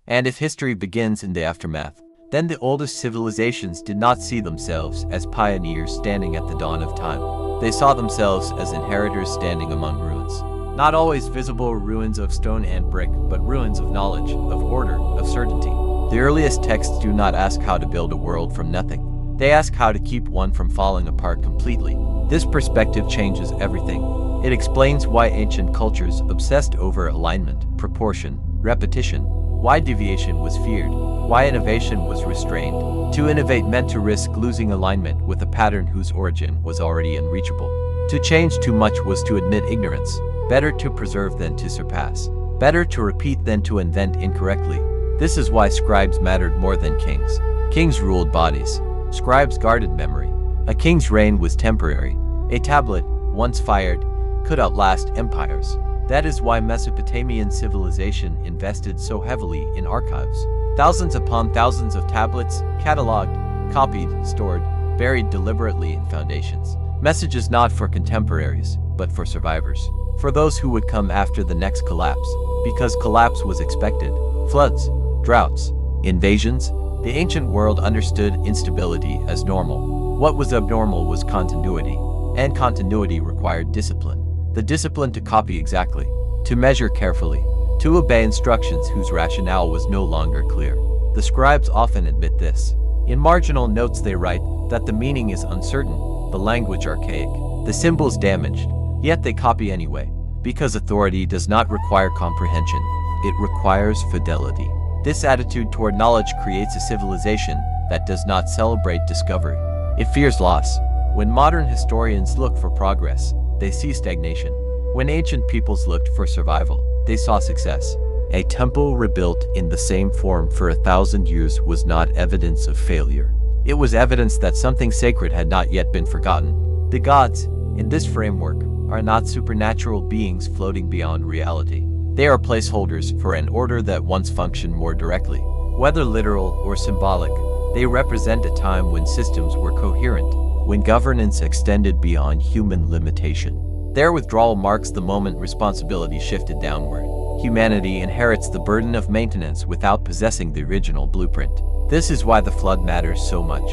And if history begins in the aftermath, then the oldest civilizations did not see themselves as pioneers standing at the dawn of time. They saw themselves as inheritors standing among ruins. Not always visible ruins of stone and brick, but ruins of knowledge, of order, of certainty. The earliest texts do not ask how to build a world from nothing. They ask how to keep one from falling apart completely. This perspective changes everything. It explains why ancient cultures obsessed over alignment, proportion, repetition, why deviation was feared, why innovation was restrained. To innovate meant to risk losing alignment with a pattern whose origin was already unreachable. To change too much was to admit ignorance. Better to preserve than to surpass. Better to repeat than to invent incorrectly. This is why scribes mattered more than kings. Kings ruled bodies. Scribes guarded memory. A king's reign was temporary. A tablet, once fired, could outlast empires. That is why Mesopotamian civilization invested so heavily in archives. Thousands upon thousands of tablets, cataloged, copied, stored, buried deliberately in foundations. Messages not for contemporaries, but for survivors. For those who would come after the next collapse. Because collapse was expected. Floods, droughts, invasions. The ancient world understood instability as normal. What was abnormal was continuity. And continuity required discipline. The discipline to copy exactly, to measure carefully, to obey instructions whose rationale was no longer clear. The scribes often admit this. In marginal notes they write that the meaning is uncertain, the language archaic, the symbols damaged, yet they copy anyway, because authority does not require comprehension, it requires fidelity. This attitude toward knowledge creates a civilization that does not celebrate discovery. It fears loss. When modern historians look for progress, they see stagnation. When ancient peoples looked for survival, they saw success. A temple rebuilt in the same form for 1,000 years was not evidence of failure. It was evidence that something sacred had not yet been forgotten. The gods, in this framework, are not supernatural beings floating beyond reality. They are placeholders for an order that once functioned more directly. Whether literal or symbolic, they represent a time when systems were coherent, when governance extended beyond human limitation. Their withdrawal marks the moment responsibility shifted downward. Humanity inherits the burden of maintenance without possessing the original blueprint. This is why the flood matters so much.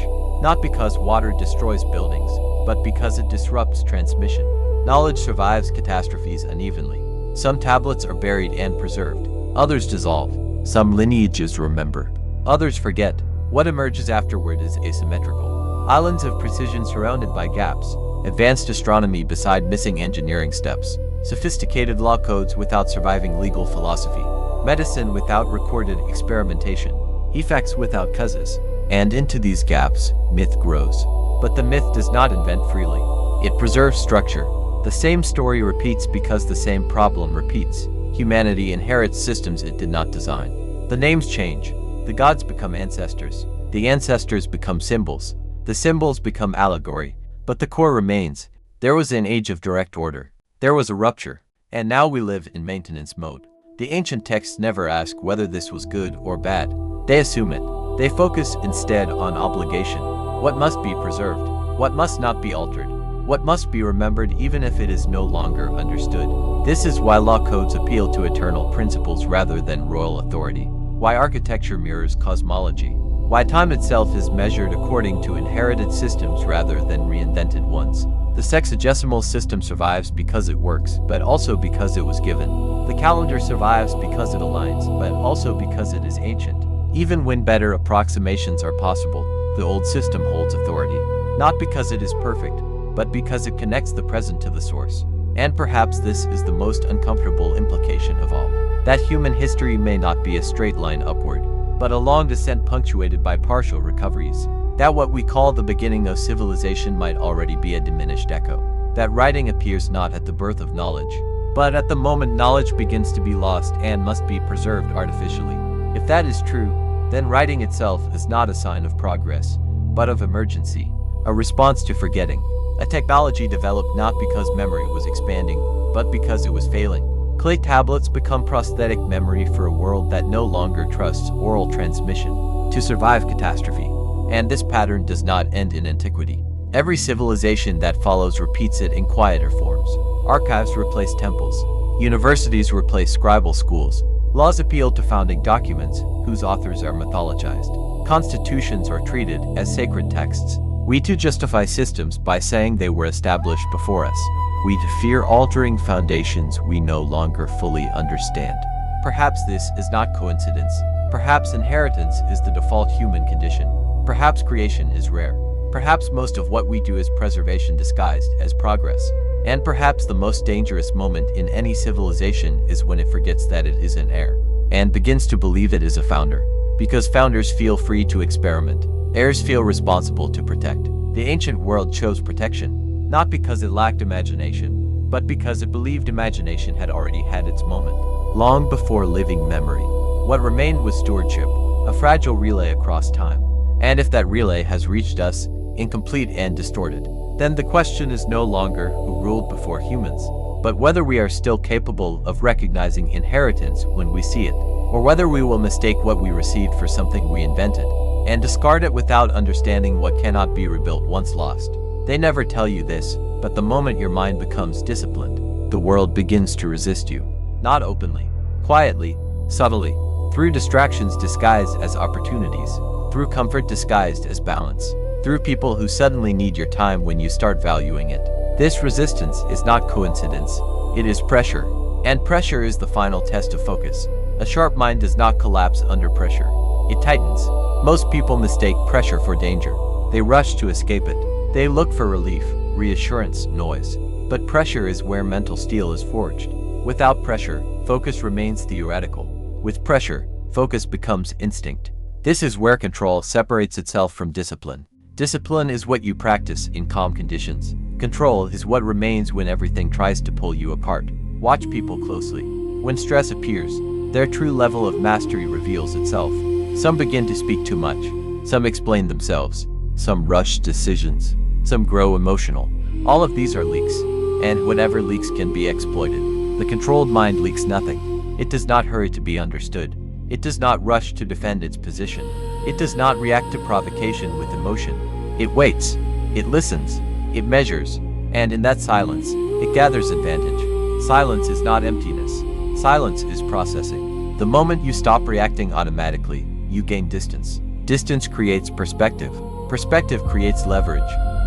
Not because water destroys buildings, but because it disrupts transmission. Knowledge survives catastrophes unevenly. Some tablets are buried and preserved. Others dissolve. Some lineages remember. Others forget. What emerges afterward is asymmetrical. Islands of precision surrounded by gaps. Advanced astronomy beside missing engineering steps. Sophisticated law codes without surviving legal philosophy. Medicine without recorded experimentation. Effects without causes. And into these gaps, myth grows. But the myth does not invent freely. It preserves structure. The same story repeats because the same problem repeats. Humanity inherits systems it did not design. The names change. The gods become ancestors. The ancestors become symbols. The symbols become allegory. But the core remains. There was an age of direct order. There was a rupture. And now we live in maintenance mode. The ancient texts never ask whether this was good or bad. They assume it. They focus instead on obligation. What must be preserved? What must not be altered? What must be remembered even if it is no longer understood? This is why law codes appeal to eternal principles rather than royal authority. Why architecture mirrors cosmology. Why time itself is measured according to inherited systems rather than reinvented ones. The sexagesimal system survives because it works, but also because it was given. The calendar survives because it aligns, but also because it is ancient. Even when better approximations are possible, the old system holds authority. Not because it is perfect, but because it connects the present to the source. And perhaps this is the most uncomfortable implication of all. That human history may not be a straight line upward, but a long descent punctuated by partial recoveries. That what we call the beginning of civilization might already be a diminished echo. That writing appears not at the birth of knowledge, but at the moment knowledge begins to be lost and must be preserved artificially. If that is true, then writing itself is not a sign of progress, but of emergency, a response to forgetting. A technology developed not because memory was expanding, but because it was failing. Clay tablets become prosthetic memory for a world that no longer trusts oral transmission to survive catastrophe. And this pattern does not end in antiquity. Every civilization that follows repeats it in quieter forms. Archives replace temples. Universities replace scribal schools. Laws appeal to founding documents, whose authors are mythologized. Constitutions are treated as sacred texts. We too justify systems by saying they were established before us. We fear altering foundations we no longer fully understand. Perhaps this is not coincidence. Perhaps inheritance is the default human condition. Perhaps creation is rare. Perhaps most of what we do is preservation disguised as progress. And perhaps the most dangerous moment in any civilization is when it forgets that it is an heir, and begins to believe it is a founder. Because founders feel free to experiment, heirs feel responsible to protect. The ancient world chose protection, not because it lacked imagination, but because it believed imagination had already had its moment. Long before living memory, what remained was stewardship, a fragile relay across time. And if that relay has reached us, incomplete and distorted, then the question is no longer who ruled before humans, but whether we are still capable of recognizing inheritance when we see it, or whether we will mistake what we received for something we invented, and discard it without understanding what cannot be rebuilt once lost. They never tell you this, but the moment your mind becomes disciplined, the world begins to resist you. Not openly, quietly, subtly, through distractions disguised as opportunities, through comfort disguised as balance, through people who suddenly need your time when you start valuing it. This resistance is not coincidence, it is pressure, and pressure is the final test of focus. A sharp mind does not collapse under pressure, it tightens. Most people mistake pressure for danger. They rush to escape it. They look for relief, reassurance, noise. But pressure is where mental steel is forged. Without pressure, focus remains theoretical. With pressure, focus becomes instinct. This is where control separates itself from discipline. Discipline is what you practice in calm conditions. Control is what remains when everything tries to pull you apart. Watch people closely. When stress appears, their true level of mastery reveals itself. Some begin to speak too much. Some explain themselves. Some rush decisions. Some grow emotional. All of these are leaks. And whatever leaks can be exploited. The controlled mind leaks nothing. It does not hurry to be understood. It does not rush to defend its position. It does not react to provocation with emotion. It waits. It listens. It measures. And in that silence, it gathers advantage. Silence is not emptiness. Silence is processing. The moment you stop reacting automatically, you gain distance. Distance creates perspective. Perspective creates leverage.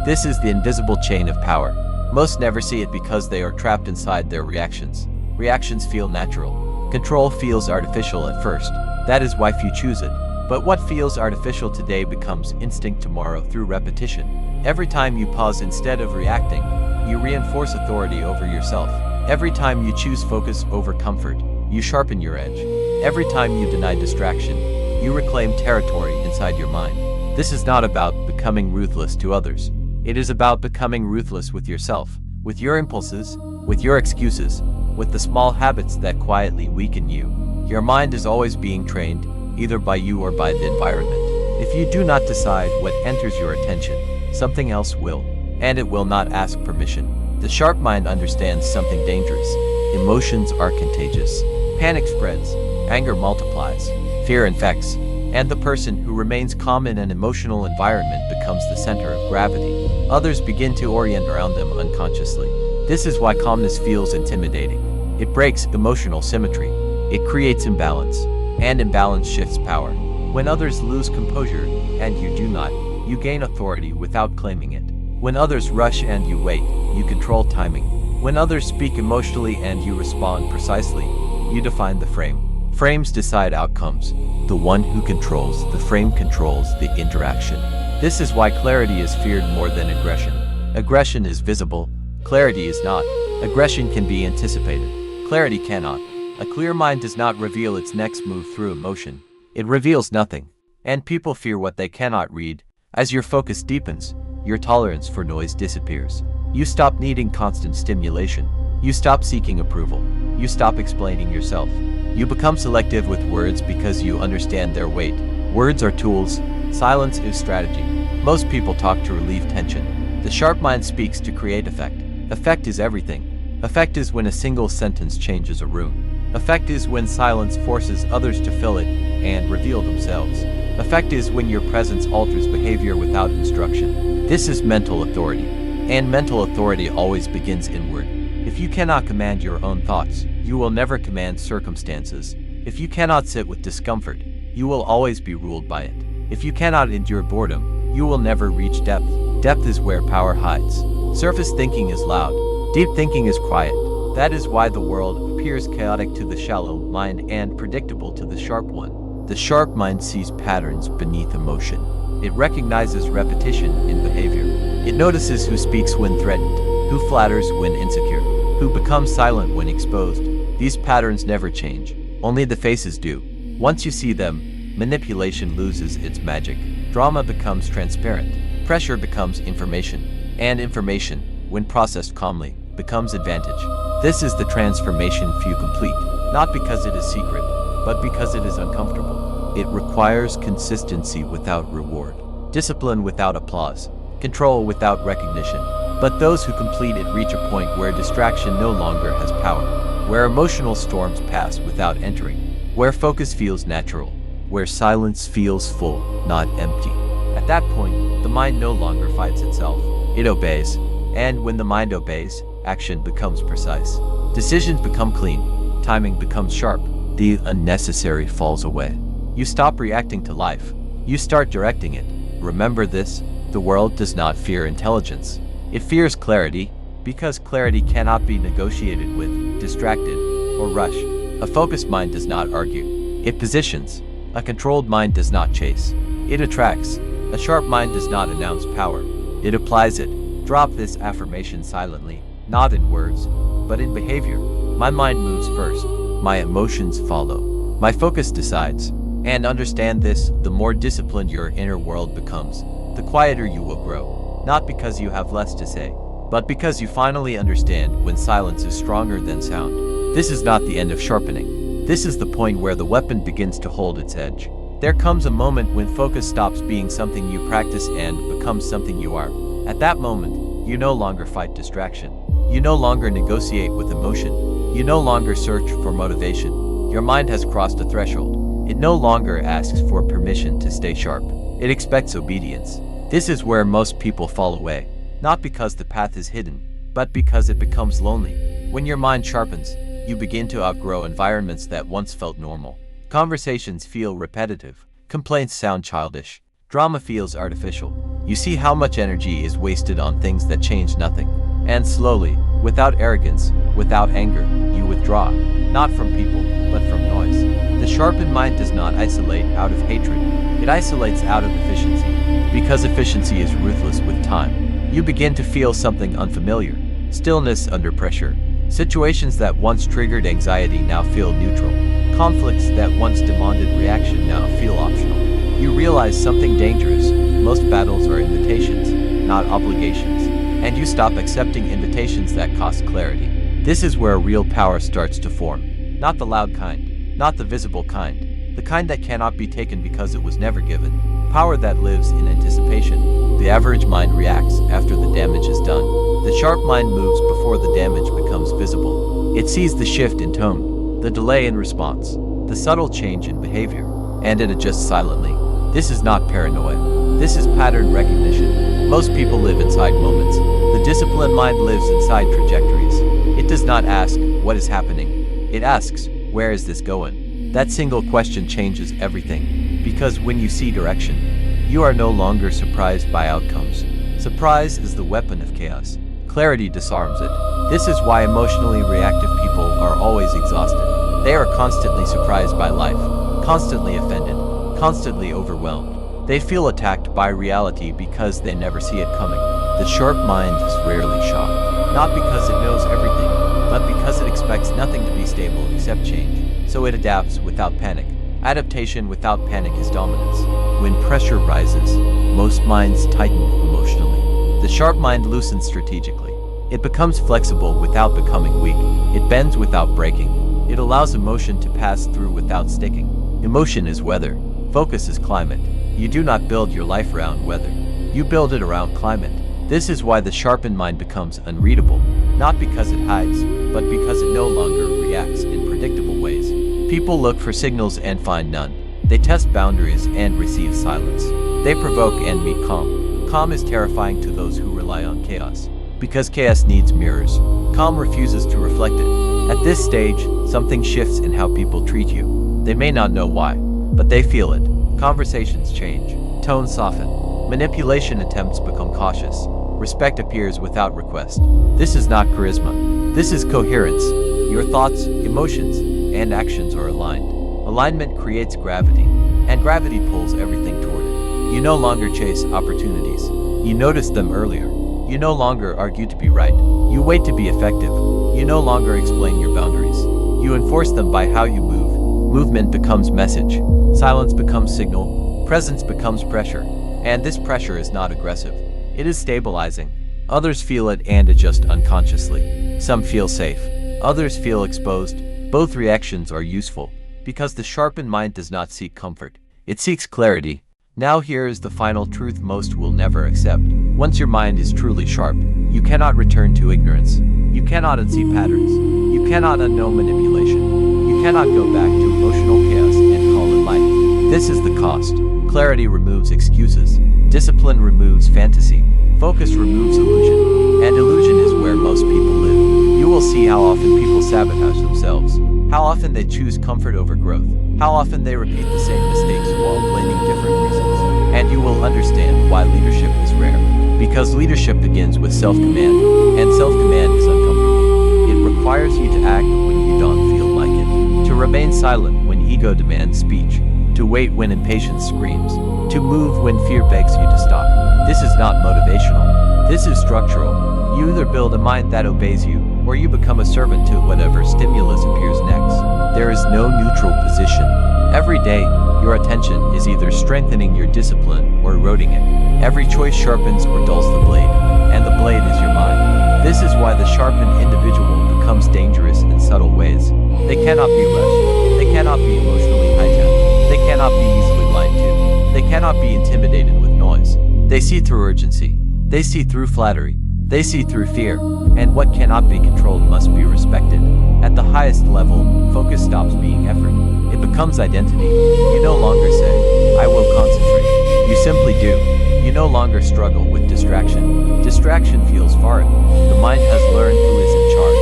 This is the invisible chain of power. Most never see it because they are trapped inside their reactions. Reactions feel natural. Control feels artificial at first. That is why few choose it. But what feels artificial today becomes instinct tomorrow through repetition. Every time you pause instead of reacting, you reinforce authority over yourself. Every time you choose focus over comfort, you sharpen your edge. Every time you deny distraction, you reclaim territory inside your mind. This is not about becoming ruthless to others. It is about becoming ruthless with yourself, with your impulses, with your excuses, with the small habits that quietly weaken you. Your mind is always being trained, either by you or by the environment. If you do not decide what enters your attention, something else will, and it will not ask permission. The sharp mind understands something dangerous. Emotions are contagious. Panic spreads, anger multiplies, fear infects, and the person who remains calm in an emotional environment becomes the center of gravity. Others begin to orient around them unconsciously. This is why calmness feels intimidating. It breaks emotional symmetry. It creates imbalance, and imbalance shifts power. When others lose composure, and you do not, you gain authority without claiming it. When others rush and you wait, you control timing. When others speak emotionally and you respond precisely, you define the frame. Frames decide outcomes. The one who controls the frame controls the interaction. This is why clarity is feared more than aggression. Aggression is visible. Clarity is not. Aggression can be anticipated. Clarity cannot. A clear mind does not reveal its next move through emotion. It reveals nothing. And people fear what they cannot read. As your focus deepens, your tolerance for noise disappears. You stop needing constant stimulation. You stop seeking approval. You stop explaining yourself. You become selective with words because you understand their weight. Words are tools. Silence is strategy. Most people talk to relieve tension. The sharp mind speaks to create effect. Effect is everything. Effect is when a single sentence changes a room. Effect is when silence forces others to fill it and reveal themselves. Effect is when your presence alters behavior without instruction. This is mental authority. And mental authority always begins inward. If you cannot command your own thoughts, you will never command circumstances. If you cannot sit with discomfort, you will always be ruled by it. If you cannot endure boredom, you will never reach depth. Depth is where power hides. Surface thinking is loud. Deep thinking is quiet. That is why the world appears chaotic to the shallow mind and predictable to the sharp one. The sharp mind sees patterns beneath emotion. It recognizes repetition in behavior. It notices who speaks when threatened, who flatters when insecure, who becomes silent when exposed. These patterns never change. Only the faces do. Once you see them, manipulation loses its magic. Drama becomes transparent. Pressure becomes information. And information, when processed calmly, becomes advantage. This is the transformation few complete, not because it is secret, but because it is uncomfortable. It requires consistency without reward, discipline without applause, control without recognition. But those who complete it reach a point where distraction no longer has power, where emotional storms pass without entering, where focus feels natural, where silence feels full, not empty. At that point, the mind no longer fights itself. It obeys. And when the mind obeys, action becomes precise. Decisions become clean. Timing becomes sharp. The unnecessary falls away. You stop reacting to life. You start directing it. Remember this, the world does not fear intelligence. It fears clarity, because clarity cannot be negotiated with, distracted, or rushed. A focused mind does not argue. It positions. A controlled mind does not chase. It attracts. A sharp mind does not announce power. It applies it. Drop this affirmation silently, not in words, but in behavior. My mind moves first. My emotions follow. My focus decides. And understand this, the more disciplined your inner world becomes, the quieter you will grow. Not because you have less to say, but because you finally understand when silence is stronger than sound. This is not the end of sharpening. This is the point where the weapon begins to hold its edge. There comes a moment when focus stops being something you practice and becomes something you are. At that moment, you no longer fight distraction. You no longer negotiate with emotion. You no longer search for motivation. Your mind has crossed a threshold. It no longer asks for permission to stay sharp. It expects obedience. This is where most people fall away, not because the path is hidden, but because it becomes lonely. When your mind sharpens, you begin to outgrow environments that once felt normal. Conversations feel repetitive. Complaints sound childish. Drama feels artificial. You see how much energy is wasted on things that change nothing. And slowly, without arrogance, without anger, you withdraw. Not from people, but from noise. The sharpened mind does not isolate out of hatred. It isolates out of efficiency. Because efficiency is ruthless with time, you begin to feel something unfamiliar. Stillness under pressure. Situations that once triggered anxiety now feel neutral. Conflicts that once demanded reaction now feel optional. You realize something dangerous. Most battles are invitations, not obligations. And you stop accepting invitations that cost clarity. This is where real power starts to form. Not the loud kind, not the visible kind. The kind that cannot be taken because it was never given. Power that lives in anticipation. The average mind reacts after the damage is done. The sharp mind moves before the damage becomes visible. It sees the shift in tone, the delay in response, the subtle change in behavior, and it adjusts silently. This is not paranoia. This is pattern recognition. Most people live inside moments. The disciplined mind lives inside trajectories. It does not ask, what is happening? It asks, where is this going? That single question changes everything. Because when you see direction, you are no longer surprised by outcomes. Surprise is the weapon of chaos. Clarity disarms it. This is why emotionally reactive people are always exhausted. They are constantly surprised by life, constantly offended, constantly overwhelmed. They feel attacked by reality because they never see it coming. The sharp mind is rarely shocked, not because it knows everything, but because it expects nothing to be stable except change. So it adapts without panic. Adaptation without panic is dominance. When pressure rises, most minds tighten emotionally. The sharp mind loosens strategically. It becomes flexible without becoming weak. It bends without breaking. It allows emotion to pass through without sticking. Emotion is weather. Focus is climate. You do not build your life around weather. You build it around climate. This is why the sharpened mind becomes unreadable, not because it hides, but because it no longer reacts in predictable ways. People look for signals and find none. They test boundaries and receive silence. They provoke and meet calm. Calm is terrifying to those who rely on chaos. Because chaos needs mirrors, calm refuses to reflect it. At this stage, something shifts in how people treat you. They may not know why, but they feel it. Conversations change. Tones soften. Manipulation attempts become cautious. Respect appears without request. This is not charisma. This is coherence. Your thoughts, emotions, and actions are aligned. Alignment creates gravity, and gravity pulls everything toward it. You no longer chase opportunities. You notice them earlier. You no longer argue to be right. You wait to be effective. You no longer explain your boundaries. You enforce them by how you move. Movement becomes message. Silence becomes signal. Presence becomes pressure. And this pressure is not aggressive. It is stabilizing. Others feel it and adjust unconsciously. Some feel safe. Others feel exposed. Both reactions are useful, because the sharpened mind does not seek comfort. It seeks clarity. Now here is the final truth most will never accept. Once your mind is truly sharp, you cannot return to ignorance. You cannot unsee patterns. You cannot unknow manipulation. You cannot go back to emotional chaos and call it life. This is the cost. Clarity removes excuses. Discipline removes fantasy. Focus removes illusion. And illusion is where most people live. You will see how often people sabotage themselves. How often they choose comfort over growth. How often they repeat the same mistakes while blaming different reasons. And you will understand why leadership is rare. Because leadership begins with self-command. And self-command is uncomfortable. It requires you to act when you don't feel like it. To remain silent when ego demands speech. To wait when impatience screams. To move when fear begs you to stop. This is not motivational. This is structural. You either build a mind that obeys you, or you become a servant to whatever stimulus appears next. There is no neutral position. Every day, your attention is either strengthening your discipline or eroding it. Every choice sharpens or dulls the blade, and the blade is your mind. This is why the sharpened individual becomes dangerous in subtle ways. They cannot be rushed. They cannot be emotionally hijacked. They cannot be easily lied to. They cannot be intimidated with noise. They see through urgency. They see through flattery. They see through fear. And what cannot be controlled must be respected. At the highest level, focus stops being effort. It becomes identity. You no longer say, I will concentrate. You simply do. You no longer struggle with distraction. Distraction feels foreign. The mind has learned who is in charge.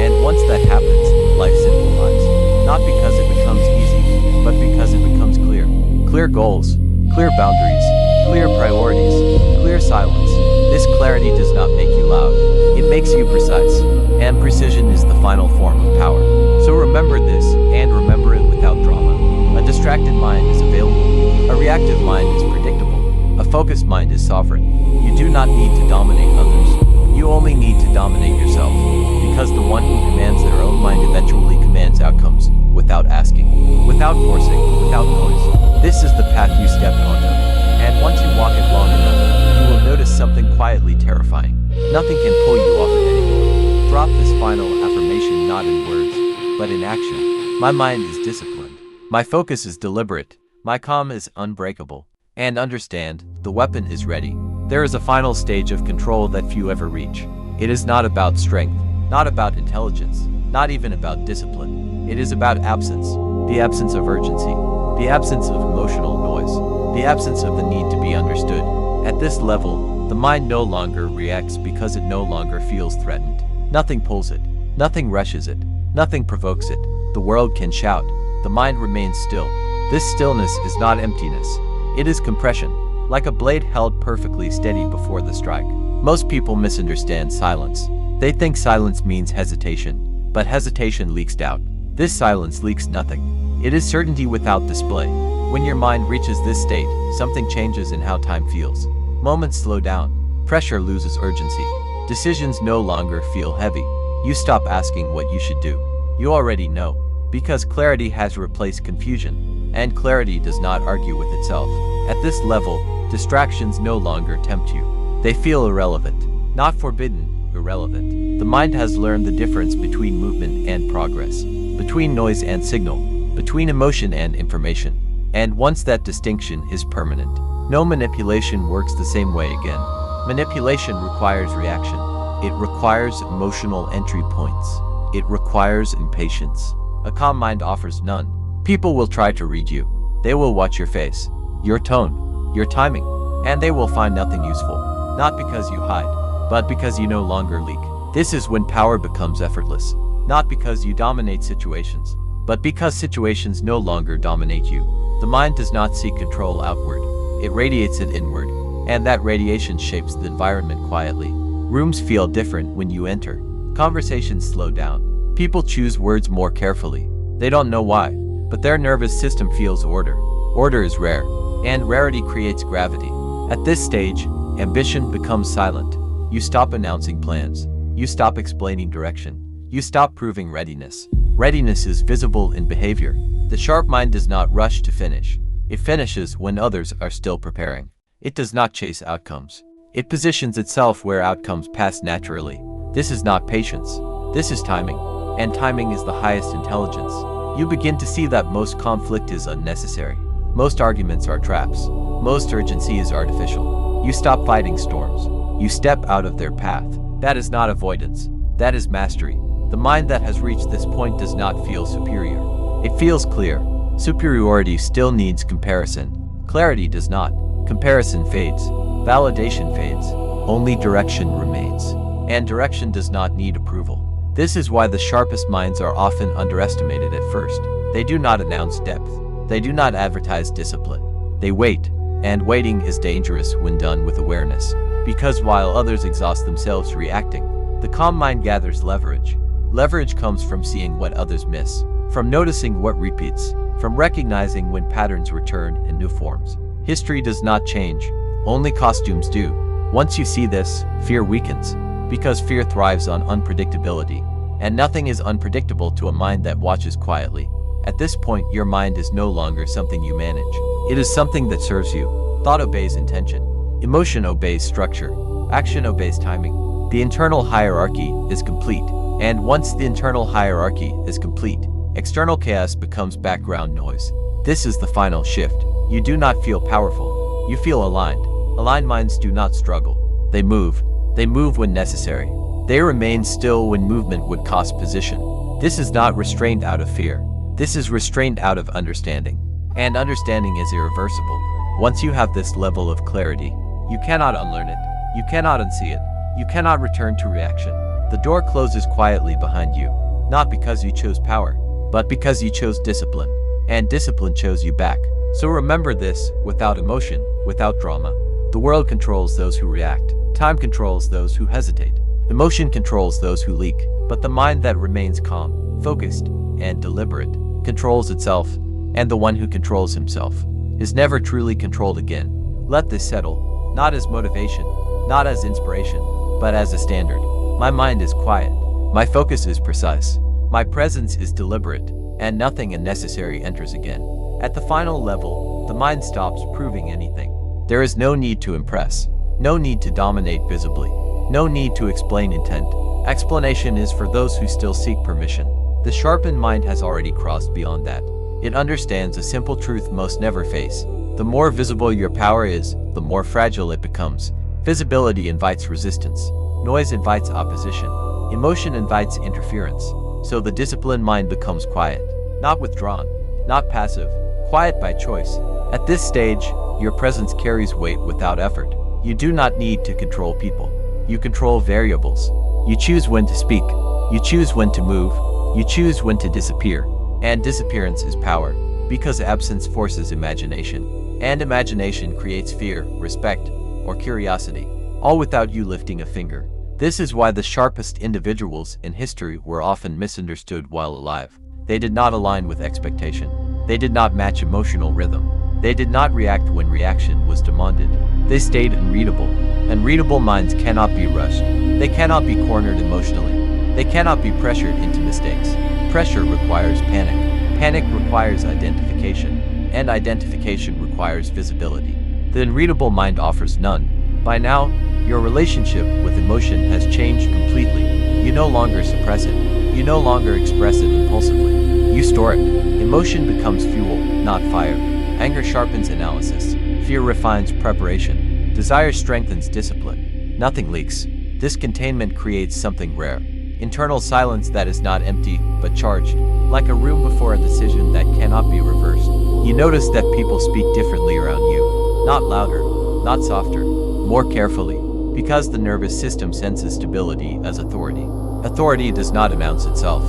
And once that happens, life simplifies. Not because it becomes easy, but because it becomes clear. Clear goals, clear boundaries, clear priorities, clear silence. This clarity does not make you loud. It makes you precise. And precision is the final form of power. So remember this, and remember it without drama. A distracted mind is available. A reactive mind is predictable. A focused mind is sovereign. You do not need to dominate others. You only need to dominate yourself. Because the one who commands their own mind eventually commands outcomes, without asking, without forcing, without noise. This is the path you step onto. And once you walk it long enough, you will notice something quietly terrifying. Nothing can pull you off it anymore. Drop this final affirmation not in words, but in action. My mind is disciplined. My focus is deliberate. My calm is unbreakable. And understand, the weapon is ready. There is a final stage of control that few ever reach. It is not about strength, not about intelligence, not even about discipline. It is about absence. The absence of urgency. The absence of emotional noise. The absence of the need to be understood. At this level, the mind no longer reacts because it no longer feels threatened. Nothing pulls it. Nothing rushes it. Nothing provokes it. The world can shout. The mind remains still. This stillness is not emptiness. It is compression, like a blade held perfectly steady before the strike. Most people misunderstand silence. They think silence means hesitation, but hesitation leaks doubt. This silence leaks nothing. It is certainty without display. When your mind reaches this state, something changes in how time feels. Moments slow down. Pressure loses urgency. Decisions no longer feel heavy. You stop asking what you should do. You already know, because clarity has replaced confusion, and clarity does not argue with itself. At this level, distractions no longer tempt you. They feel irrelevant. Not forbidden, irrelevant. The mind has learned the difference between movement and progress, between noise and signal, between emotion and information. And once that distinction is permanent, no manipulation works the same way again. Manipulation requires reaction. It requires emotional entry points. It requires impatience. A calm mind offers none. People will try to read you. They will watch your face, your tone, your timing, and they will find nothing useful. Not because you hide, but because you no longer leak. This is when power becomes effortless. Not because you dominate situations, But because situations no longer dominate you, the mind does not seek control outward. It radiates it inward, and that radiation shapes the environment quietly. Rooms feel different when you enter. Conversations slow down. People choose words more carefully. They don't know why, but their nervous system feels order. Order is rare, and rarity creates gravity. At this stage, ambition becomes silent. You stop announcing plans. You stop explaining direction. You stop proving readiness. Readiness is visible in behavior. The sharp mind does not rush to finish. It finishes when others are still preparing. It does not chase outcomes. It positions itself where outcomes pass naturally. This is not patience. This is timing. And timing is the highest intelligence. You begin to see that most conflict is unnecessary. Most arguments are traps. Most urgency is artificial. You stop fighting storms. You step out of their path. That is not avoidance. That is mastery. The mind that has reached this point does not feel superior. It feels clear. Superiority still needs comparison. Clarity does not. Comparison fades. Validation fades. Only direction remains. And direction does not need approval. This is why the sharpest minds are often underestimated at first. They do not announce depth. They do not advertise discipline. They wait. And waiting is dangerous when done with awareness. Because while others exhaust themselves reacting, the calm mind gathers leverage. Leverage comes from seeing what others miss, from noticing what repeats, from recognizing when patterns return in new forms. History does not change, only costumes do. Once you see this, fear weakens, because fear thrives on unpredictability, and nothing is unpredictable to a mind that watches quietly. At this point, your mind is no longer something you manage. It is something that serves you. Thought obeys intention. Emotion obeys structure. Action obeys timing. The internal hierarchy is complete. And once the internal hierarchy is complete, external chaos becomes background noise. This is the final shift. You do not feel powerful. You feel aligned. Aligned minds do not struggle. They move. They move when necessary. They remain still when movement would cost position. This is not restraint out of fear. This is restraint out of understanding. And understanding is irreversible. Once you have this level of clarity, you cannot unlearn it. You cannot unsee it. You cannot return to reaction. The door closes quietly behind you, not because you chose power, but because you chose discipline, and discipline chose you back. So remember this, without emotion, without drama. The world controls those who react. Time controls those who hesitate. Emotion controls those who leak. But the mind that remains calm, focused, and deliberate controls itself, and the one who controls himself is never truly controlled again. Let this settle, not as motivation, not as inspiration, but as a standard. My mind is quiet. My focus is precise. My presence is deliberate, and nothing unnecessary enters again. At the final level, the mind stops proving anything. There is no need to impress, no need to dominate visibly, no need to explain intent. Explanation is for those who still seek permission. The sharpened mind has already crossed beyond that. It understands a simple truth most never face. The more visible your power is, the more fragile it becomes. Visibility invites resistance. Noise invites opposition. Emotion invites interference. So the disciplined mind becomes quiet, not withdrawn, not passive, quiet by choice. At this stage, your presence carries weight without effort. You do not need to control people. You control variables. You choose when to speak. You choose when to move. You choose when to disappear. And disappearance is power, because absence forces imagination. And imagination creates fear, respect, or curiosity, all without you lifting a finger. This is why the sharpest individuals in history were often misunderstood while alive. They did not align with expectation. They did not match emotional rhythm. They did not react when reaction was demanded. They stayed unreadable. Unreadable minds cannot be rushed. They cannot be cornered emotionally. They cannot be pressured into mistakes. Pressure requires panic. Panic requires identification. And identification requires visibility. The unreadable mind offers none. By now, your relationship with emotion has changed completely. You no longer suppress it. You no longer express it impulsively. You store it. Emotion becomes fuel, not fire. Anger sharpens analysis. Fear refines preparation. Desire strengthens discipline. Nothing leaks. This containment creates something rare. Internal silence that is not empty, but charged. Like a room before a decision that cannot be reversed. You notice that people speak differently around you. Not louder, not softer, more carefully. Because the nervous system senses stability as authority. Authority does not announce itself.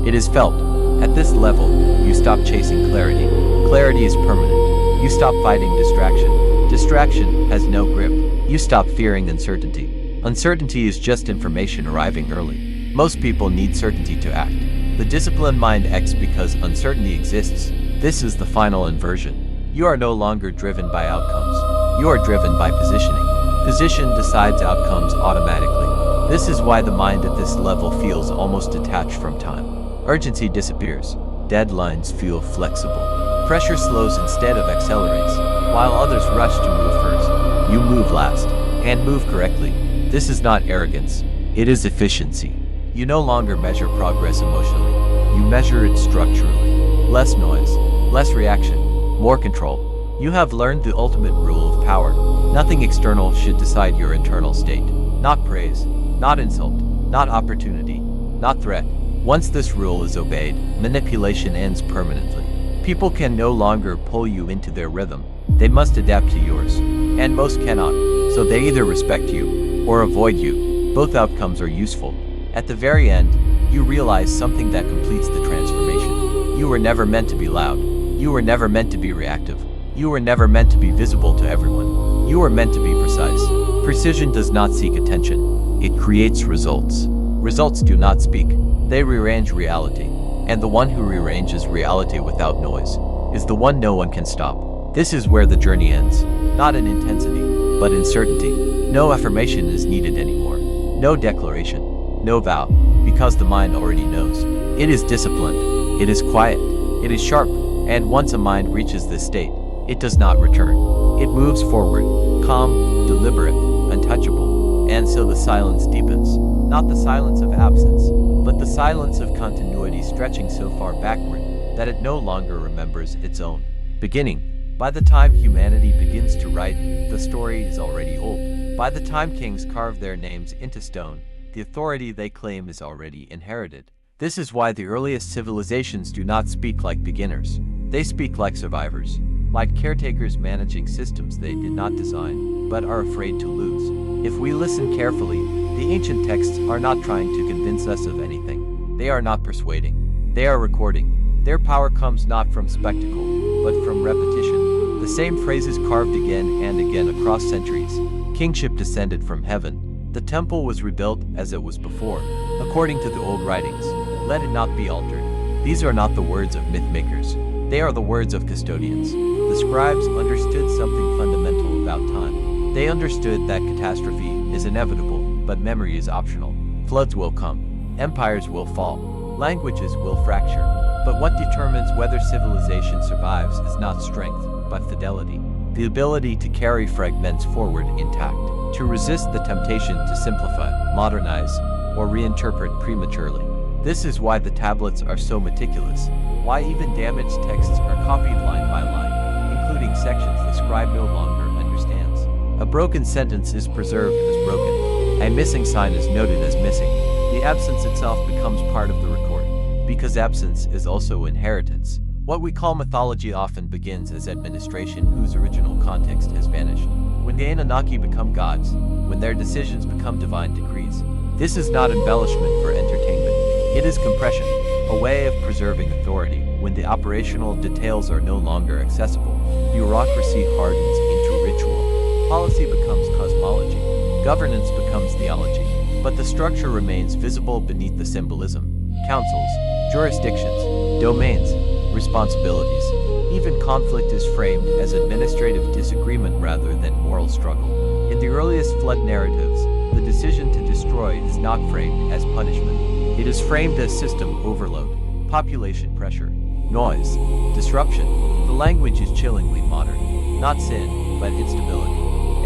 It is felt. At this level, you stop chasing clarity. Clarity is permanent. You stop fighting distraction. Distraction has no grip. You stop fearing uncertainty. Uncertainty is just information arriving early. Most people need certainty to act. The disciplined mind acts because uncertainty exists. This is the final inversion. You are no longer driven by outcomes. You are driven by positioning. Position decides outcomes automatically. This is why the mind at this level feels almost detached from time. Urgency disappears. Deadlines feel flexible. Pressure slows instead of accelerates. While others rush to move first, you move last, and move correctly. This is not arrogance. It is efficiency. You no longer measure progress emotionally. You measure it structurally. Less noise, less reaction, more control. You have learned the ultimate rule of power. Nothing external should decide your internal state. Not praise, not insult, not opportunity, not threat. Once this rule is obeyed, manipulation ends permanently. People can no longer pull you into their rhythm. They must adapt to yours. And most cannot. So they either respect you or avoid you. Both outcomes are useful. At the very end, you realize something that completes the transformation. You were never meant to be loud. You were never meant to be reactive. You were never meant to be visible to everyone. You were meant to be precise. Precision does not seek attention. It creates results. Results do not speak. They rearrange reality. And the one who rearranges reality without noise is the one no one can stop. This is where the journey ends. Not in intensity, but in certainty. No affirmation is needed anymore. No declaration. No vow. Because the mind already knows. It is disciplined. It is quiet. It is sharp. And once a mind reaches this state, it does not return. It moves forward, calm, deliberate, untouchable. And so the silence deepens. Not the silence of absence, but the silence of continuity stretching so far backward that it no longer remembers its own beginning. By the time humanity begins to write, the story is already old. By the time kings carve their names into stone, the authority they claim is already inherited. This is why the earliest civilizations do not speak like beginners. They speak like survivors, like caretakers managing systems they did not design, but are afraid to lose. If we listen carefully, the ancient texts are not trying to convince us of anything. They are not persuading. They are recording. Their power comes not from spectacle, but from repetition. The same phrases carved again and again across centuries. Kingship descended from heaven. The temple was rebuilt as it was before, according to the old writings. Let it not be altered. These are not the words of myth-makers. They are the words of custodians. The scribes understood something fundamental about time. They understood that catastrophe is inevitable, but memory is optional. Floods will come. Empires will fall. Languages will fracture. But what determines whether civilization survives is not strength, but fidelity. The ability to carry fragments forward intact. To resist the temptation to simplify, modernize, or reinterpret prematurely. This is why the tablets are so meticulous. Why even damaged texts are copied line by line, including sections the scribe no longer understands. A broken sentence is preserved as broken. A missing sign is noted as missing. The absence itself becomes part of the record, because absence is also inheritance. What we call mythology often begins as administration whose original context has vanished. When the Anunnaki become gods, when their decisions become divine decrees, this is not embellishment for entertainment. It is compression, a way of preserving authority. When the operational details are no longer accessible, bureaucracy hardens into ritual. Policy becomes cosmology. Governance becomes theology. But the structure remains visible beneath the symbolism. Councils, jurisdictions, domains, responsibilities. Even conflict is framed as administrative disagreement rather than moral struggle. In the earliest flood narratives, the decision to destroy is not framed as punishment. It is framed as system overload, population pressure, noise, disruption. The language is chillingly modern. Not sin, but instability.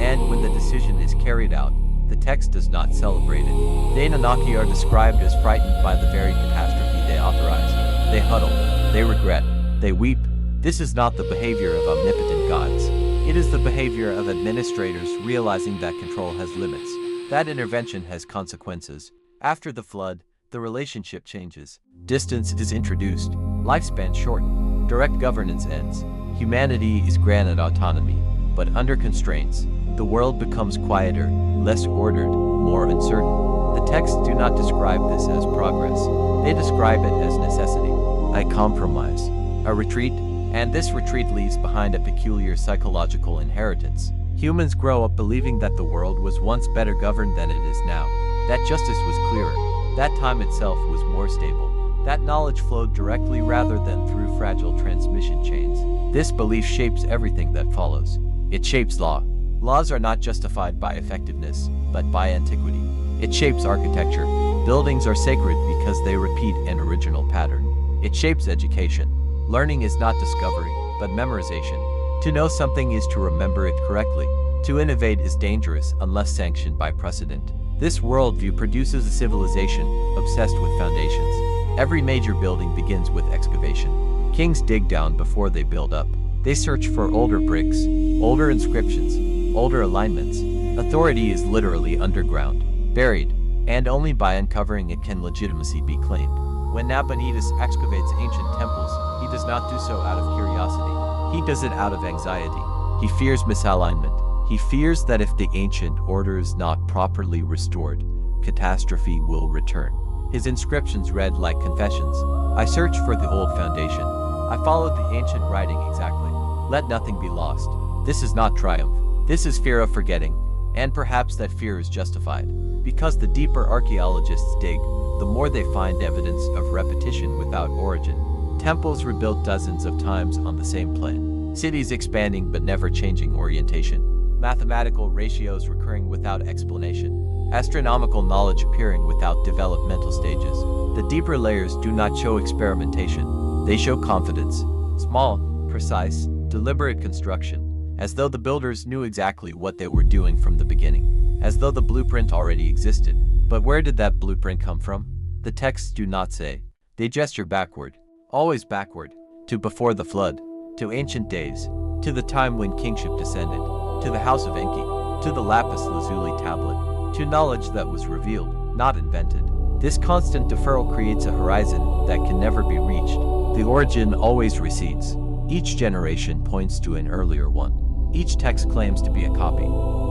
And when the decision is carried out, the text does not celebrate it. The Anunnaki are described as frightened by the very catastrophe they authorize. They huddle, they regret, they weep. This is not the behavior of omnipotent gods. It is the behavior of administrators realizing that control has limits, that intervention has consequences. After the flood, the relationship changes. Distance is introduced. Lifespan shortened. Direct governance ends. Humanity is granted autonomy, but under constraints. The world becomes quieter, less ordered, more uncertain. The texts do not describe this as progress. They describe it as necessity. a compromise, a retreat, and this retreat leaves behind a peculiar psychological inheritance. Humans grow up believing that the world was once better governed than it is now, that justice was clearer, that time itself was more stable, that knowledge flowed directly rather than through fragile transmission chains. This belief shapes everything that follows. It shapes law. Laws are not justified by effectiveness, but by antiquity. It shapes architecture. Buildings are sacred because they repeat an original pattern. It shapes education. Learning is not discovery, but memorization. To know something is to remember it correctly. To innovate is dangerous unless sanctioned by precedent. This worldview produces a civilization obsessed with foundations. Every major building begins with excavation. Kings dig down before they build up. They search for older bricks, older inscriptions, older alignments. Authority is literally underground, buried, and only by uncovering it can legitimacy be claimed. When Nabonidus excavates ancient temples, he does not do so out of curiosity. He does it out of anxiety. He fears misalignment. He fears that if the ancient order is not properly restored, catastrophe will return. His inscriptions read like confessions. I search for the old foundation. I followed the ancient writing exactly. Let nothing be lost. This is not triumph. This is fear of forgetting. And perhaps that fear is justified. Because the deeper archaeologists dig, the more they find evidence of repetition without origin. Temples rebuilt dozens of times on the same plan. Cities expanding but never changing orientation. Mathematical ratios recurring without explanation. Astronomical knowledge appearing without developmental stages. The deeper layers do not show experimentation. They show confidence. Small, precise, deliberate construction. As though the builders knew exactly what they were doing from the beginning. As though the blueprint already existed. But where did that blueprint come from? The texts do not say. They gesture backward. Always backward. To before the flood. To ancient days. To the time when kingship descended. To the house of Enki. To the lapis lazuli tablet. To knowledge that was revealed, not invented. This constant deferral creates a horizon that can never be reached. The origin always recedes. Each generation points to an earlier one. Each text claims to be a copy.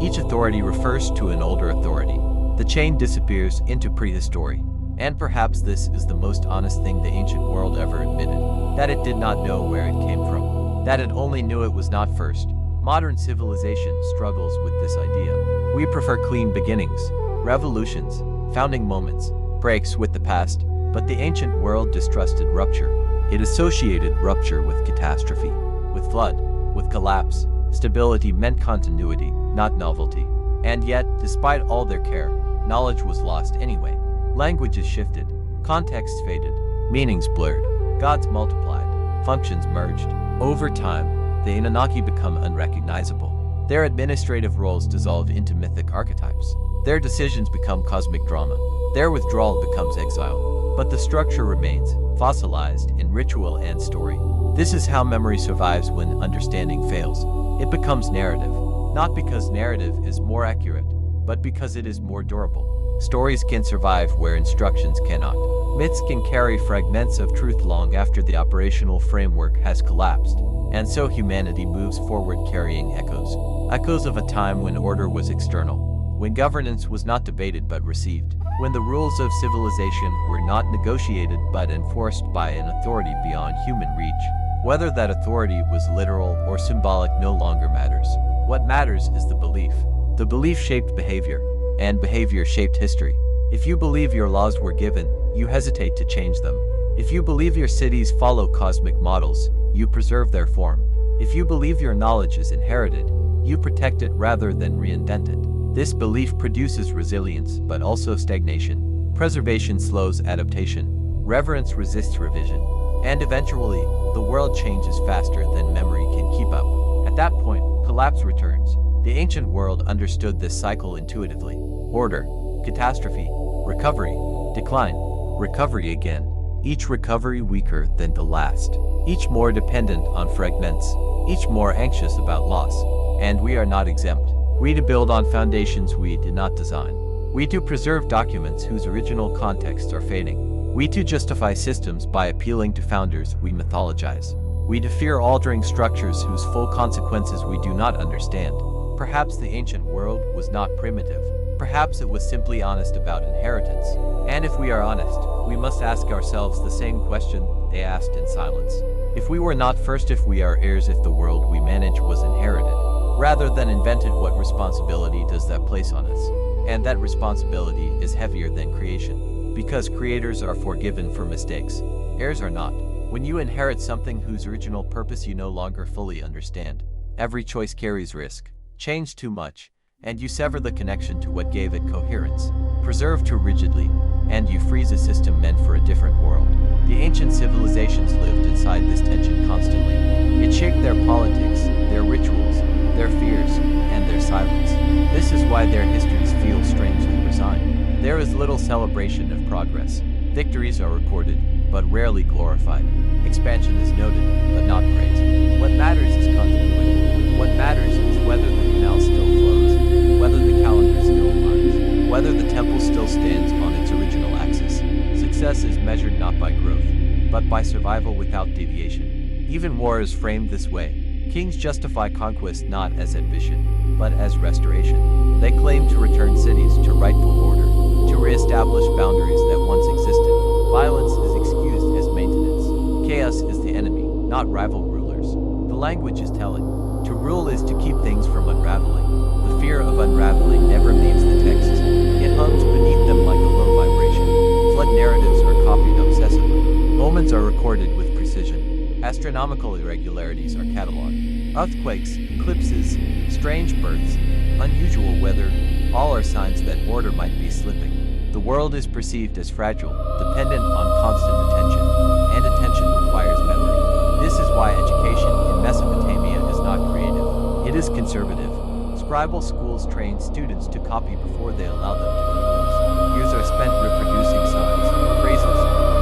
Each authority refers to an older authority. The chain disappears into prehistory. And perhaps this is the most honest thing the ancient world ever admitted. That it did not know where it came from. That it only knew it was not first. Modern civilization struggles with this idea. We prefer clean beginnings, revolutions, founding moments, breaks with the past, but the ancient world distrusted rupture. It associated rupture with catastrophe, with flood, with collapse. Stability meant continuity, not novelty. And yet, despite all their care, knowledge was lost anyway. Languages shifted, contexts faded, meanings blurred, gods multiplied, functions merged. Over time, the Anunnaki become unrecognizable. Their administrative roles dissolve into mythic archetypes. Their decisions become cosmic drama. Their withdrawal becomes exile. But the structure remains, fossilized in ritual and story. This is how memory survives when understanding fails. It becomes narrative, not because narrative is more accurate, but because it is more durable. Stories can survive where instructions cannot. Myths can carry fragments of truth long after the operational framework has collapsed. And so humanity moves forward carrying echoes. Echoes of a time when order was external, when governance was not debated but received, when the rules of civilization were not negotiated but enforced by an authority beyond human reach. Whether that authority was literal or symbolic no longer matters. What matters is the belief. The belief shaped behavior, and behavior shaped history. If you believe your laws were given, you hesitate to change them. If you believe your cities follow cosmic models, you preserve their form. If you believe your knowledge is inherited, you protect it rather than reinvent it. This belief produces resilience, but also stagnation. Preservation slows adaptation. Reverence resists revision. And eventually, the world changes faster than memory can keep up. At that point, collapse returns. The ancient world understood this cycle intuitively. Order, catastrophe, recovery, decline, recovery again. Each recovery weaker than the last. Each more dependent on fragments. Each more anxious about loss. And we are not exempt. We to build on foundations we did not design. We to preserve documents whose original contexts are fading. We to justify systems by appealing to founders we mythologize. We to fear altering structures whose full consequences we do not understand. Perhaps the ancient world was not primitive. Perhaps it was simply honest about inheritance. And if we are honest, we must ask ourselves the same question the they asked in silence. If we were not first, if we are heirs, if the world we manage was inherited, rather than invented, what responsibility does that place on us? And that responsibility is heavier than creation, because creators are forgiven for mistakes. Heirs are not. When you inherit something whose original purpose you no longer fully understand, every choice carries risk. Change too much, and you sever the connection to what gave it coherence. Preserve too rigidly, and you freeze a system meant for a different world. The ancient civilizations lived inside this tension constantly. It shaped their politics, their rituals, their fears, and their silence. This is why their histories feel strangely resigned. There is little celebration of progress. Victories are recorded, but rarely glorified. Expansion is noted, but not praised. What matters is continuity. What matters is whether the canal still flows, whether the calendar still runs, whether the temple still stands on its original axis. Success is measured not by growth, but by survival without deviation. Even war is framed this way. Kings justify conquest not as ambition, but as restoration. They claim to return cities to rightful order, to re-establish boundaries that once existed. Violence is excused as maintenance. Chaos is the enemy, not rival rulers. The language is telling. To rule is to keep things from unraveling. The fear of unraveling never leaves the text. It hums beneath them like a low vibration. Flood narratives are copied obsessively. Omens are recorded with precision. Astronomical irregularities are cataloged. Earthquakes, eclipses, strange births, unusual weather, all are signs that order might be slipping. The world is perceived as fragile, dependent on constant attention, and attention requires memory. This is why education in Mesopotamia is not creative. It is conservative. Scribal schools train students to copy before they allow them to compose. Years are spent reproducing signs, phrases,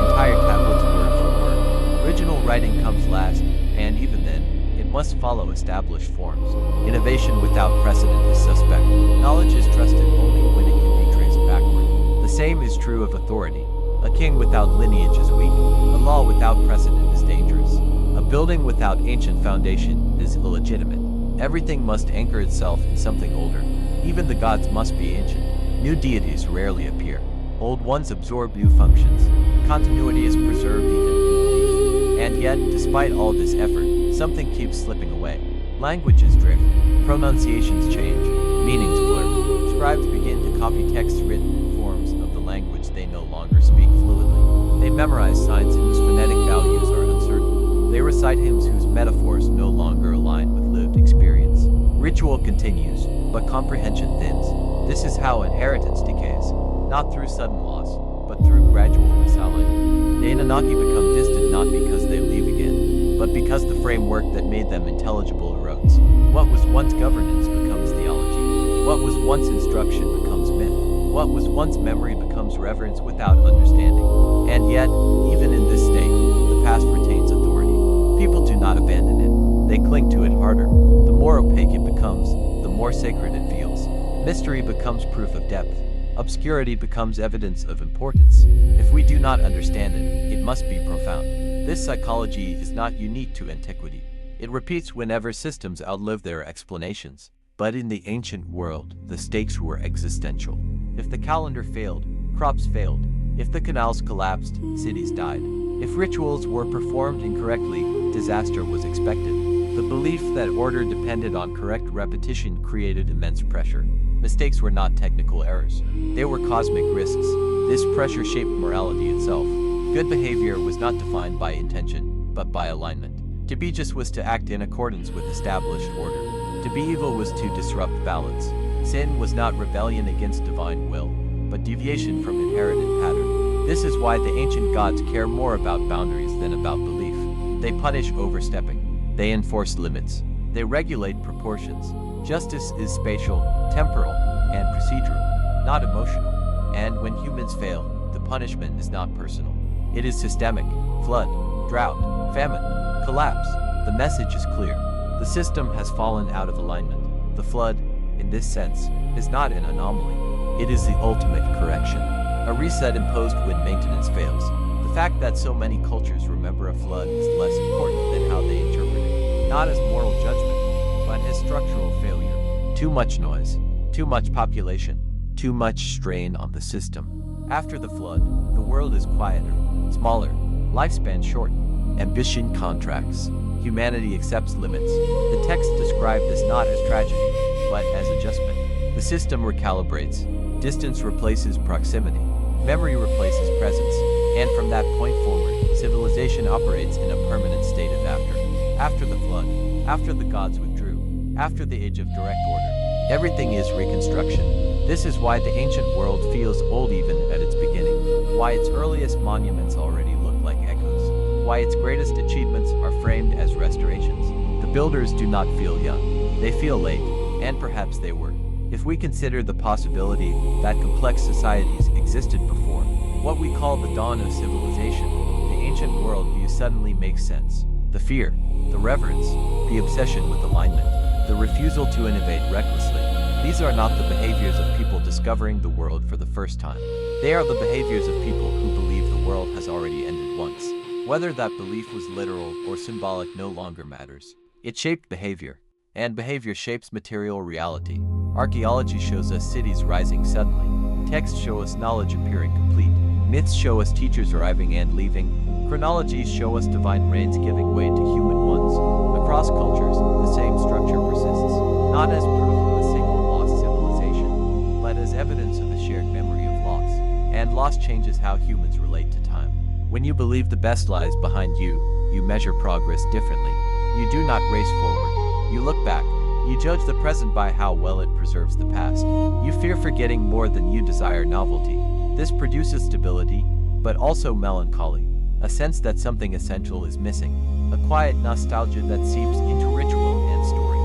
entire tablets word for word. Original writing comes last, and even then, it must follow established forms. Innovation without precedent is suspect. Knowledge is trusted only when it can be traced backward. The same is true of authority. A king without lineage is weak. A law without precedent is dangerous. A building without ancient foundation is illegitimate. Everything must anchor itself in something older. Even the gods must be ancient. New deities rarely appear. Old ones absorb new functions. Continuity is preserved even in belief. And yet, despite all this effort, something keeps slipping away. Languages drift. Pronunciations change. Meanings blur. Scribes begin to copy texts written in forms of the language they no longer speak fluently. They memorize signs whose phonetic values are uncertain. They recite hymns whose metaphors no longer align with lived experience. Ritual continues, but comprehension thins. This is how inheritance decays, not through sudden loss, but through gradual misalignment. The Anunnaki become distant not because they leave again, but because the framework that made them intelligible erodes. What was once governance becomes theology. What was once instruction becomes myth. What was once memory becomes reverence without understanding. And yet, even in this state, the past retains authority. People do not abandon it. They cling to it harder. The more opaque it becomes, the more sacred it feels. Mystery becomes proof of depth. Obscurity becomes evidence of importance. If we do not understand it, it must be profound. This psychology is not unique to antiquity. It repeats whenever systems outlive their explanations. But in the ancient world, the stakes were existential. If the calendar failed, crops failed. If the canals collapsed, cities died. If rituals were performed incorrectly, disaster was expected. The belief that order depended on correct repetition created immense pressure. Mistakes were not technical errors. They were cosmic risks. This pressure shaped morality itself. Good behavior was not defined by intention, but by alignment. To be just was to act in accordance with established order. To be evil was to disrupt balance. Sin was not rebellion against divine will, but deviation from inherited pattern. This is why the ancient gods care more about boundaries than about belief. They punish overstepping. They enforce limits. They regulate proportions. Justice is spatial, temporal, and procedural, not emotional. And when humans fail, the punishment is not personal. It is systemic. Flood, drought, famine, collapse. The message is clear. The system has fallen out of alignment. The flood, in this sense, is not an anomaly. It is the ultimate correction. A reset imposed when maintenance fails. The fact that so many cultures remember a flood is less important than how they interpret it. Not as moral judgment, but as structural failure. Too much noise, too much population, too much strain on the system. After the flood, the world is quieter, smaller, lifespan shortened. Ambition contracts. Humanity accepts limits. The text described this not as tragedy, but as adjustment. The system recalibrates. Distance replaces proximity. Memory replaces presence. And from that point forward, civilization operates in a permanent state of after. After the flood, after the gods withdrew, after the age of direct order, everything is reconstruction. This is why the ancient world feels old even at its beginning, why its earliest monuments already look like echoes, why its greatest achievements are framed as restorations. The builders do not feel young, they feel late, and perhaps they were. If we consider the possibility that complex societies existed before, what we call the dawn of civilization, the ancient worldview suddenly makes sense. The fear, the reverence, the obsession with alignment, the refusal to innovate recklessly. These are not the behaviors of people discovering the world for the first time. They are the behaviors of people who believe the world has already ended once. Whether that belief was literal or symbolic no longer matters. It shaped behavior, and behavior shapes material reality. Archaeology shows us cities rising suddenly. Texts show us knowledge appearing complete. Myths show us teachers arriving and leaving. Chronologies show us divine reigns giving way to human ones. Across cultures, the same structure persists, not as proof of a single lost civilization, but as evidence of a shared memory of loss. And loss changes how humans relate to time. When you believe the best lies behind you, you measure progress differently. You do not race forward. You look back. You judge the present by how well it preserves the past. You fear forgetting more than you desire novelty. This produces stability, but also melancholy. A sense that something essential is missing. A quiet nostalgia that seeps into ritual and story.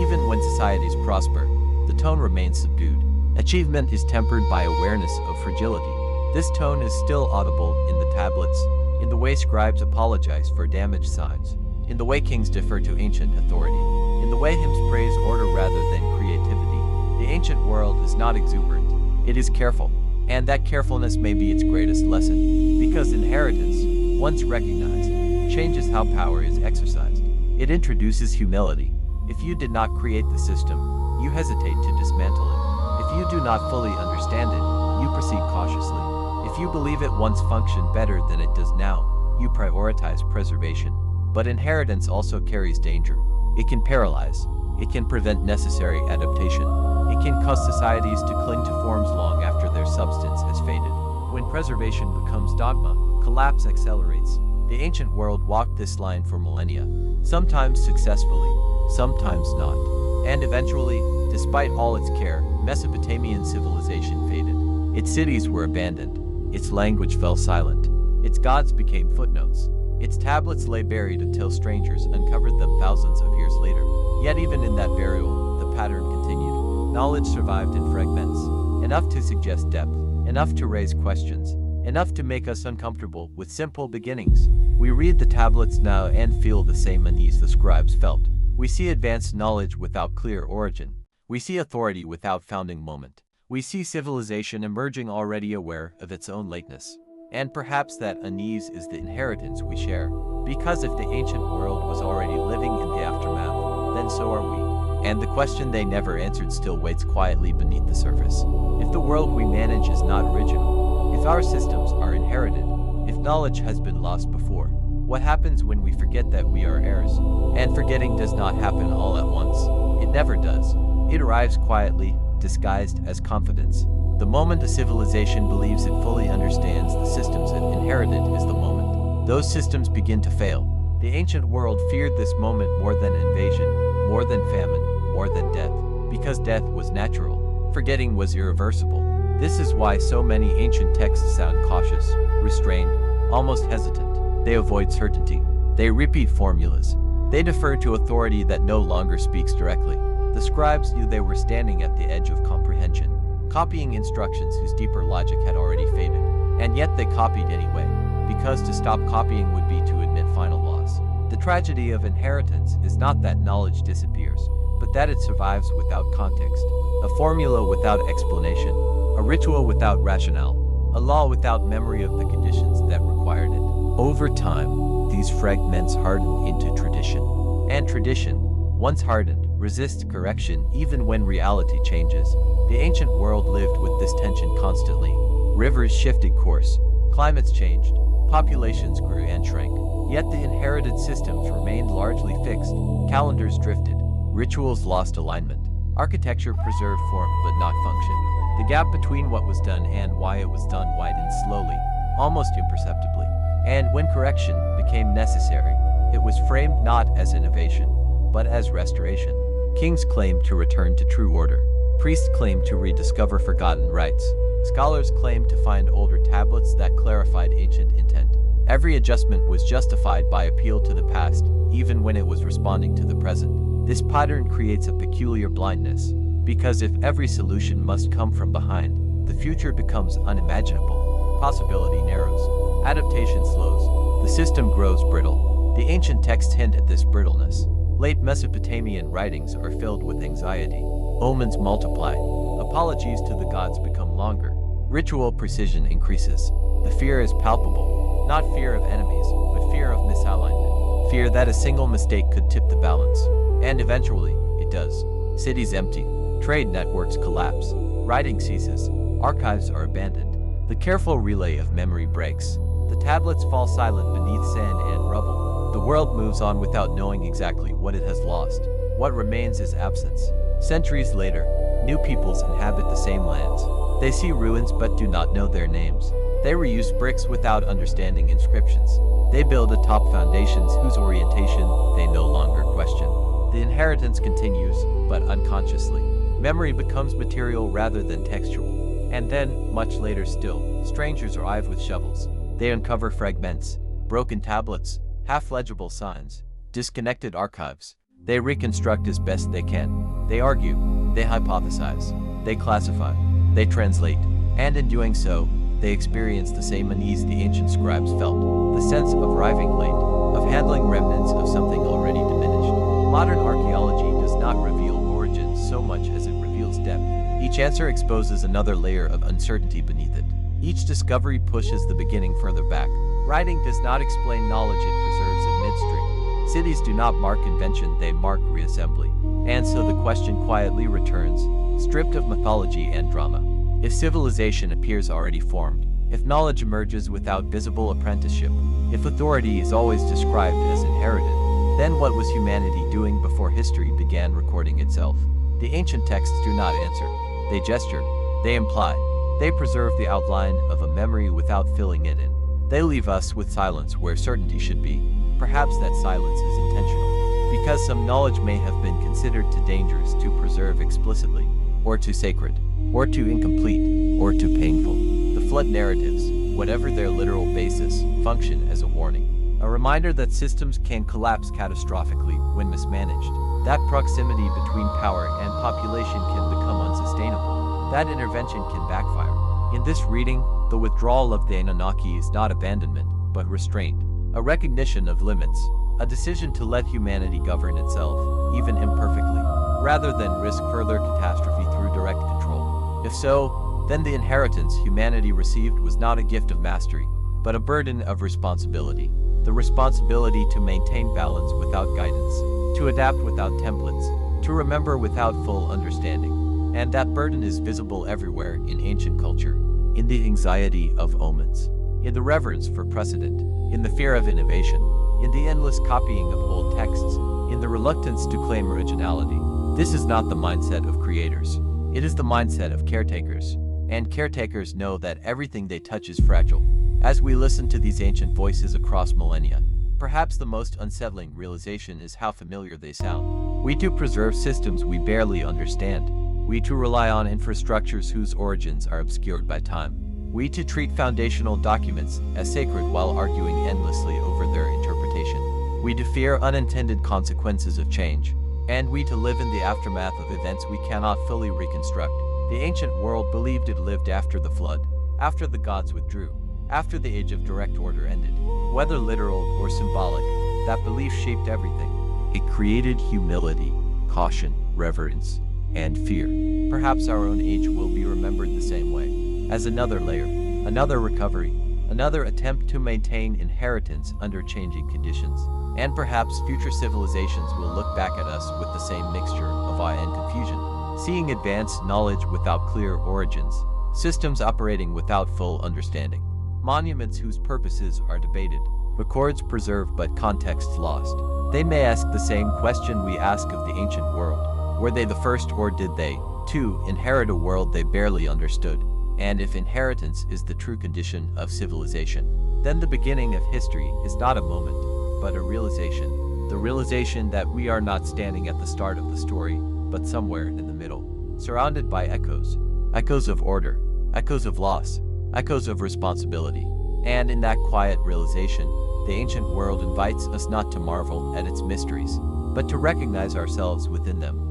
Even when societies prosper, the tone remains subdued. Achievement is tempered by awareness of fragility. This tone is still audible in the tablets, in the way scribes apologize for damaged signs, in the way kings defer to ancient authority, in the way hymns praise order rather than creativity. The ancient world is not exuberant. It is careful, and that carefulness may be its greatest lesson, because inheritance, once recognized, changes how power is exercised. It introduces humility. If you did not create the system, you hesitate to dismantle it. If you do not fully understand it, you proceed cautiously. If you believe it once functioned better than it does now, you prioritize preservation. But inheritance also carries danger. It can paralyze. It can prevent necessary adaptation. It can cause societies to cling to forms long after their substance has faded. When preservation becomes dogma, collapse accelerates. The ancient world walked this line for millennia, sometimes successfully, sometimes not. And eventually, despite all its care, Mesopotamian civilization faded. Its cities were abandoned. Its language fell silent. Its gods became footnotes. Its tablets lay buried until strangers uncovered them thousands of years later. Yet even in that burial, the pattern continued. Knowledge survived in fragments, enough to suggest depth, enough to raise questions, enough to make us uncomfortable with simple beginnings. We read the tablets now and feel the same unease the scribes felt. We see advanced knowledge without clear origin. We see authority without founding moment. We see civilization emerging already aware of its own lateness. And perhaps that unease is the inheritance we share. Because if the ancient world was already living in the aftermath, then so are we. And the question they never answered still waits quietly beneath the surface. If the world we manage is not original, if our systems are inherited, if knowledge has been lost before, what happens when we forget that we are heirs? And forgetting does not happen all at once. It never does. It arrives quietly, disguised as confidence. The moment a civilization believes it fully understands the systems it inherited is the moment those systems begin to fail. The ancient world feared this moment more than invasion, more than famine, more than death, because death was natural. Forgetting was irreversible. This is why so many ancient texts sound cautious, restrained, almost hesitant. They avoid certainty. They repeat formulas. They defer to authority that no longer speaks directly. The scribes knew they were standing at the edge of comprehension, copying instructions whose deeper logic had already faded. And yet they copied anyway, because to stop copying would be to admit final loss. The tragedy of inheritance is not that knowledge disappears, but that it survives without context. A formula without explanation, a ritual without rationale, a law without memory of the conditions that required it. Over time, these fragments harden into tradition. And tradition, once hardened, resists correction even when reality changes. The ancient world lived with this tension constantly. Rivers shifted course, climates changed, Populations grew and shrank, yet the inherited systems remained largely fixed. Calendars drifted, rituals lost alignment, architecture preserved form but not function. The gap between what was done and why it was done widened slowly, almost imperceptibly. And when correction became necessary, it was framed not as innovation, but as restoration. Kings claimed to return to true order. Priests claimed to rediscover forgotten rites. Scholars claimed to find older tablets that clarified ancient intent. Every adjustment was justified by appeal to the past, even when it was responding to the present. This pattern creates a peculiar blindness, because if every solution must come from behind, the future becomes unimaginable. Possibility narrows. Adaptation slows. The system grows brittle. The ancient texts hint at this brittleness. Late Mesopotamian writings are filled with anxiety. Omens multiply. Apologies to the gods become longer. Ritual precision increases. The fear is palpable. Not fear of enemies, but fear of misalignment. Fear that a single mistake could tip the balance. And eventually, it does. Cities empty. Trade networks collapse. Writing ceases. Archives are abandoned. The careful relay of memory breaks. The tablets fall silent beneath sand and rubble. The world moves on without knowing exactly what it has lost. What remains is absence. Centuries later, new peoples inhabit the same lands. They see ruins but do not know their names. They reuse bricks without understanding inscriptions. They build atop foundations whose orientation they no longer question. The inheritance continues, but unconsciously. Memory becomes material rather than textual. And then, much later still, strangers arrive with shovels. They uncover fragments, broken tablets, half-legible signs, disconnected archives. They reconstruct as best they can. They argue, they hypothesize, they classify, they translate, and in doing so, they experience the same unease the ancient scribes felt, the sense of arriving late, of handling remnants of something already diminished. Modern archaeology does not reveal origins so much as it reveals depth. Each answer exposes another layer of uncertainty beneath it. Each discovery pushes the beginning further back. Writing does not explain knowledge, it preserves it midstream. Cities do not mark invention, they mark reassembly. And so the question quietly returns, stripped of mythology and drama. If civilization appears already formed, if knowledge emerges without visible apprenticeship, if authority is always described as inherited, then what was humanity doing before history began recording itself? The ancient texts do not answer. They gesture, they imply, they preserve the outline of a memory without filling it in. They leave us with silence where certainty should be. Perhaps that silence is intentional, because some knowledge may have been considered too dangerous to preserve explicitly, or too sacred, or too incomplete, or too painful. The flood narratives, whatever their literal basis, function as a warning. A reminder that systems can collapse catastrophically when mismanaged. That proximity between power and population can become unsustainable. That intervention can backfire. In this reading, the withdrawal of the Anunnaki is not abandonment, but restraint. A recognition of limits. A decision to let humanity govern itself, even imperfectly, rather than risk further catastrophe through direct control. If so, then the inheritance humanity received was not a gift of mastery, but a burden of responsibility. The responsibility to maintain balance without guidance, to adapt without templates, to remember without full understanding. And that burden is visible everywhere in ancient culture, in the anxiety of omens, in the reverence for precedent, in the fear of innovation, in the endless copying of old texts, in the reluctance to claim originality. This is not the mindset of creators. It is the mindset of caretakers. And caretakers know that everything they touch is fragile. As we listen to these ancient voices across millennia, perhaps the most unsettling realization is how familiar they sound. We too preserve systems we barely understand. We too rely on infrastructures whose origins are obscured by time. We too treat foundational documents as sacred while arguing endlessly over their interpretation. We too fear unintended consequences of change. And we too live in the aftermath of events we cannot fully reconstruct. The ancient world believed it lived after the flood, after the gods withdrew, after the age of direct order ended. Whether literal or symbolic, that belief shaped everything. It created humility, caution, reverence, and fear. Perhaps our own age will be remembered the same way, as another layer, another recovery, another attempt to maintain inheritance under changing conditions. And perhaps future civilizations will look back at us with the same mixture of awe and confusion, seeing advanced knowledge without clear origins, systems operating without full understanding. monuments whose purposes are debated, records preserved but context lost. They may ask the same question we ask of the ancient world. Were they the first, or did they, too, inherit a world they barely understood? And if inheritance is the true condition of civilization, then the beginning of history is not a moment, but a realization. The realization that we are not standing at the start of the story, but somewhere in the middle, surrounded by echoes. Echoes of order, echoes of loss, echoes of responsibility. And in that quiet realization, the ancient world invites us not to marvel at its mysteries, but to recognize ourselves within them.